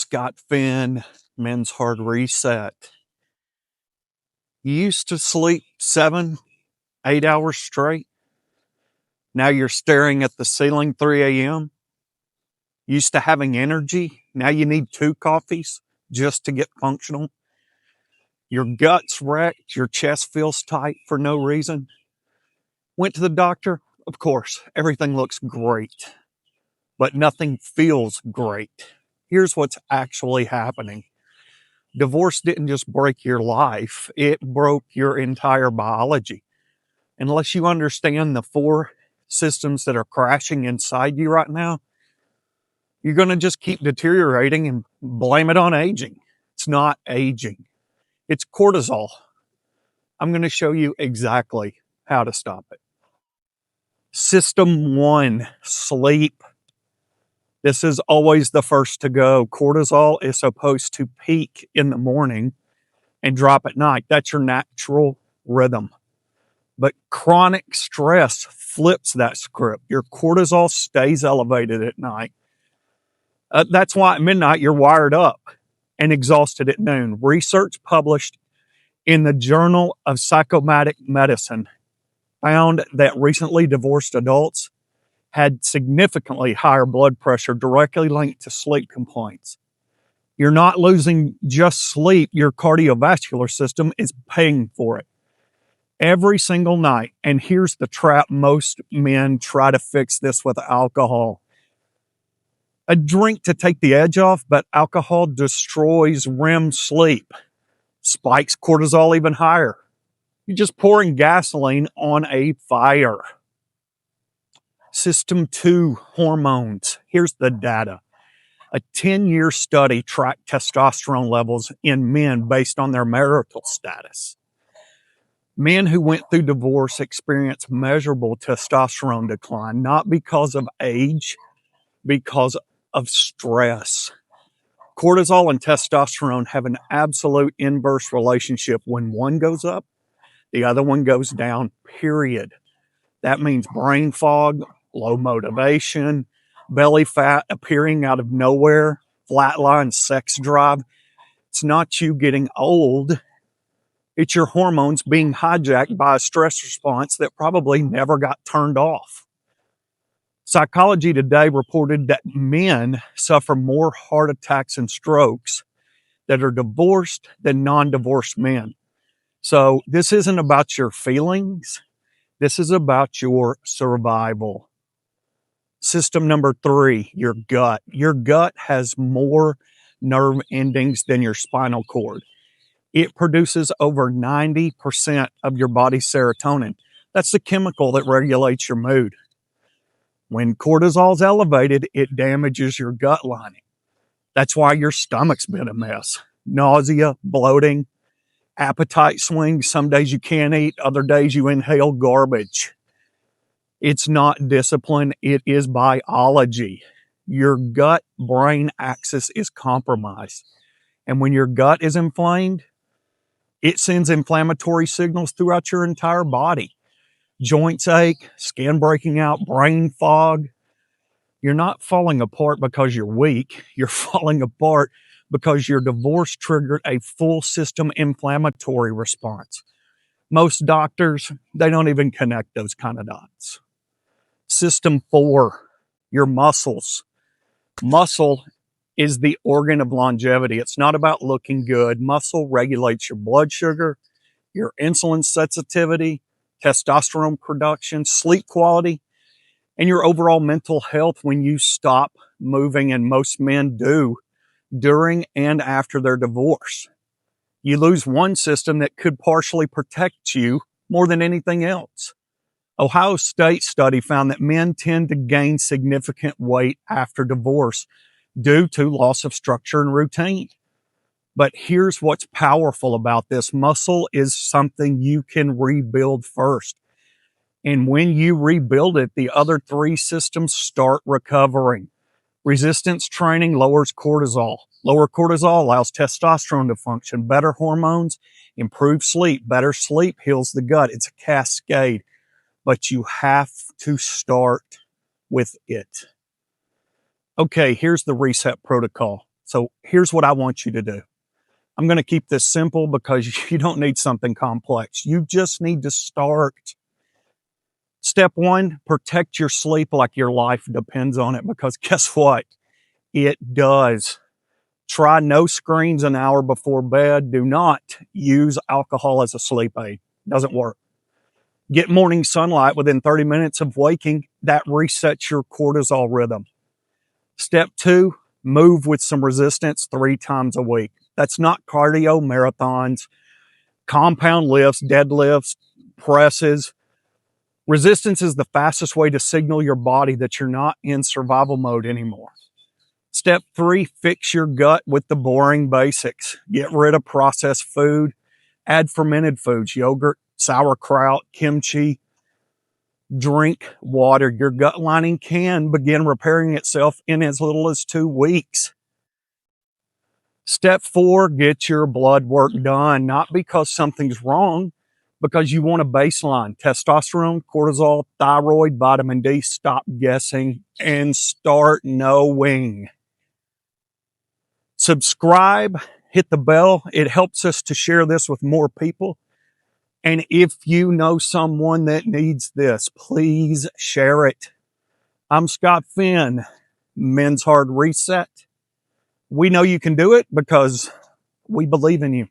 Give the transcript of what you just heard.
Scott Finn, Men's Hard Reset. You used to sleep 7, 8 hours straight. Now you're staring at the ceiling 3 a.m. Used to having energy. Now you need 2 coffees just to get functional. Your gut's wrecked. Your chest feels tight for no reason. Went to the doctor. Of course, everything looks great, but nothing feels great. Here's what's actually happening. Divorce didn't just break your life, it broke your entire biology. Unless you understand the 4 systems that are crashing inside you right now, you're going to just keep deteriorating and blame it on aging. It's not aging. It's cortisol. I'm going to show you exactly how to stop it. System 1, sleep. This is always the first to go. Cortisol is supposed to peak in the morning and drop at night. That's your natural rhythm. But chronic stress flips that script. Your cortisol stays elevated at night. That's why at midnight you're wired up and exhausted at noon. Research published in the Journal of Psychosomatic Medicine found that recently divorced adults had significantly higher blood pressure directly linked to sleep complaints. You're not losing just sleep. Your cardiovascular system is paying for it every single night. And here's the trap. Most men try to fix this with alcohol. A drink to take the edge off, but alcohol destroys REM sleep, spikes cortisol even higher. You're just pouring gasoline on a fire. System 2, hormones. Here's the data. A 10-year study tracked testosterone levels in men based on their marital status. Men who went through divorce experienced measurable testosterone decline, not because of age, because of stress. Cortisol and testosterone have an absolute inverse relationship. When one goes up, the other one goes down, period. That means brain fog, low motivation, belly fat appearing out of nowhere, flatline sex drive. It's not you getting old. It's your hormones being hijacked by a stress response that probably never got turned off. Psychology Today reported that men suffer more heart attacks and strokes that are divorced than non-divorced men. So this isn't about your feelings. This is about your survival. System number 3, your gut. Your gut has more nerve endings than your spinal cord. It produces over 90% of your body's serotonin. That's the chemical that regulates your mood. When cortisol is elevated, it damages your gut lining. That's why your stomach's been a mess. Nausea, bloating, appetite swings. Some days you can't eat, other days you inhale garbage. It's not discipline, it is biology. Your gut-brain axis is compromised. And when your gut is inflamed, it sends inflammatory signals throughout your entire body. Joints ache, skin breaking out, brain fog. You're not falling apart because you're weak. You're falling apart because your divorce triggered a full system inflammatory response. Most doctors, they don't even connect those kind of dots. System 4, your muscles. Muscle is the organ of longevity. It's not about looking good. Muscle regulates your blood sugar, your insulin sensitivity, testosterone production, sleep quality, and your overall mental health when you stop moving, and most men do during and after their divorce. You lose one system that could partially protect you more than anything else. Ohio State study found that men tend to gain significant weight after divorce due to loss of structure and routine. But here's what's powerful about this. Muscle is something you can rebuild first. And when you rebuild it, the other 3 systems start recovering. Resistance training lowers cortisol. Lower cortisol allows testosterone to function. Better hormones improve sleep. Better sleep heals the gut. It's a cascade. But you have to start with it. Okay, here's the reset protocol. So here's what I want you to do. I'm going to keep this simple because you don't need something complex. You just need to start. Step one, protect your sleep like your life depends on it, because guess what? It does. Try no screens an hour before bed. Do not use alcohol as a sleep aid. Doesn't work. Get morning sunlight within 30 minutes of waking. That resets your cortisol rhythm. Step two, move with some resistance 3 times a week. That's not cardio, marathons, compound lifts, deadlifts, presses. Resistance is the fastest way to signal your body that you're not in survival mode anymore. Step three, fix your gut with the boring basics. Get rid of processed food. Add fermented foods, yogurt, sauerkraut, kimchi. Drink water. Your gut lining can begin repairing itself in as little as 2 weeks. Step four, get your blood work done, not because something's wrong, because you want a baseline. Testosterone, cortisol, thyroid, vitamin D. Stop guessing and start knowing. Subscribe, hit the bell. It helps us to share this with more people. And if you know someone that needs this, please share it. I'm Scott Finn, Men's Hard Reset. We know you can do it because we believe in you.